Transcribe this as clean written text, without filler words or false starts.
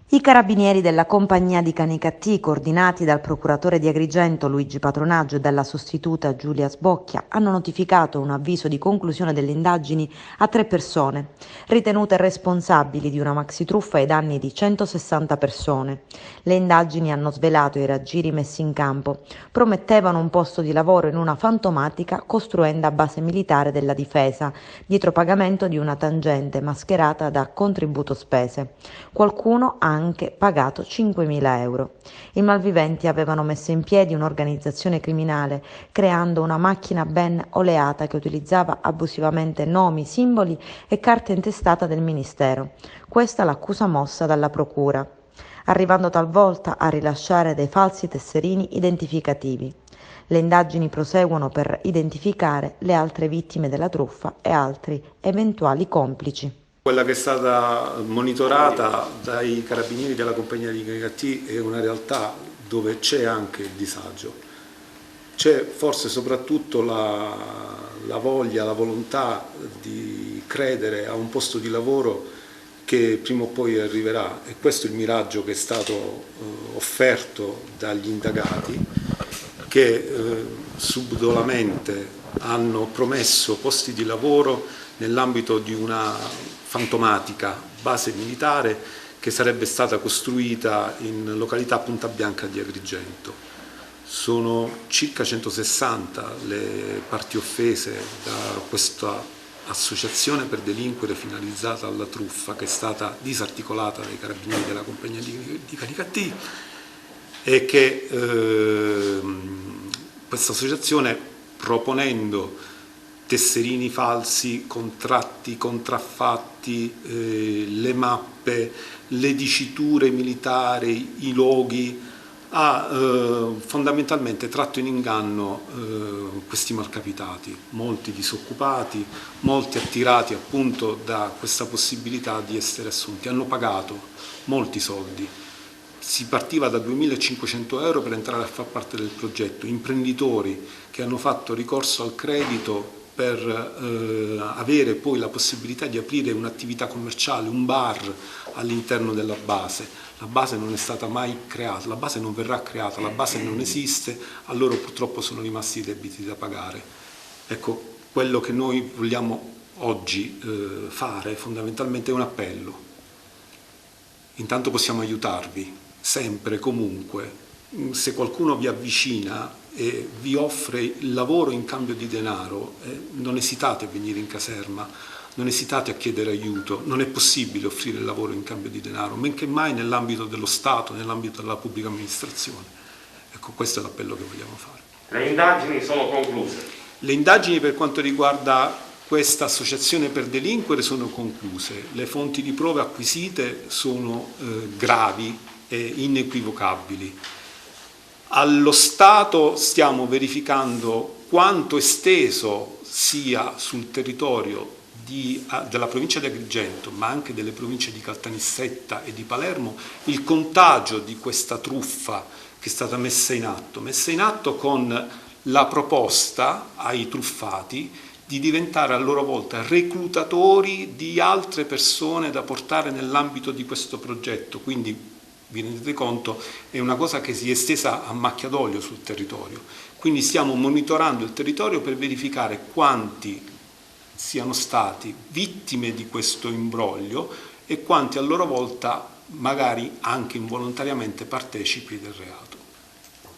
I carabinieri della compagnia di Canicattì, coordinati dal procuratore di Agrigento Luigi Patronaggio e dalla sostituta Giulia Sbocchia, hanno notificato un avviso di conclusione delle indagini a 3 persone, ritenute responsabili di una maxitruffa ai danni di 160 persone. Le indagini hanno svelato i raggiri messi in campo. Promettevano un posto di lavoro in una fantomatica costruenda base militare della difesa, dietro pagamento di una tangente mascherata da contributo spese. Qualcuno ha anche pagato 5.000 euro. I malviventi avevano messo in piedi un'organizzazione criminale, creando una macchina ben oleata che utilizzava abusivamente nomi, simboli e carte intestate del Ministero. Questa è l'accusa mossa dalla Procura, arrivando talvolta a rilasciare dei falsi tesserini identificativi. Le indagini proseguono per identificare le altre vittime della truffa e altri eventuali complici. Quella che è stata monitorata dai carabinieri della compagnia di Canicattì è una realtà dove c'è anche il disagio. C'è forse soprattutto la voglia, la volontà di credere a un posto di lavoro che prima o poi arriverà, e questo è il miraggio che è stato offerto dagli indagati, che subdolamente hanno promesso posti di lavoro nell'ambito di una fantomatica base militare che sarebbe stata costruita in località Punta Bianca di Agrigento. Sono circa 160 le parti offese da questa associazione per delinquere finalizzata alla truffa, che è stata disarticolata dai carabinieri della compagnia di Canicattì, e che questa associazione, proponendo tesserini falsi, contratti contraffatti, le mappe, le diciture militari, i loghi, ha fondamentalmente tratto in inganno questi malcapitati, molti disoccupati, molti attirati appunto da questa possibilità di essere assunti. Hanno pagato molti soldi. Si partiva da 2.500 euro per entrare a far parte del progetto, imprenditori che hanno fatto ricorso al credito per avere poi la possibilità di aprire un'attività commerciale, un bar all'interno della base. La base non è stata mai creata, la base non verrà creata, la base non esiste, a loro purtroppo sono rimasti i debiti da pagare. Ecco, quello che noi vogliamo oggi fare fondamentalmente è un appello. Intanto possiamo aiutarvi, sempre, comunque. Se qualcuno vi avvicina e vi offre il lavoro in cambio di denaro, non esitate a venire in caserma, non esitate a chiedere aiuto. Non è possibile offrire il lavoro in cambio di denaro, men che mai nell'ambito dello Stato, nell'ambito della pubblica amministrazione. Ecco, questo è l'appello che vogliamo fare. Le indagini sono concluse? Le indagini per quanto riguarda questa associazione per delinquere sono concluse. Le fonti di prove acquisite sono gravi e inequivocabili. Allo Stato stiamo verificando quanto esteso sia sul territorio della provincia di Agrigento, ma anche delle province di Caltanissetta e di Palermo, il contagio di questa truffa che è stata messa in atto con la proposta ai truffati di diventare a loro volta reclutatori di altre persone da portare nell'ambito di questo progetto. Quindi vi rendete conto, è una cosa che si è estesa a macchia d'olio sul territorio. Quindi stiamo monitorando il territorio per verificare quanti siano stati vittime di questo imbroglio e quanti a loro volta magari anche involontariamente partecipi del reato.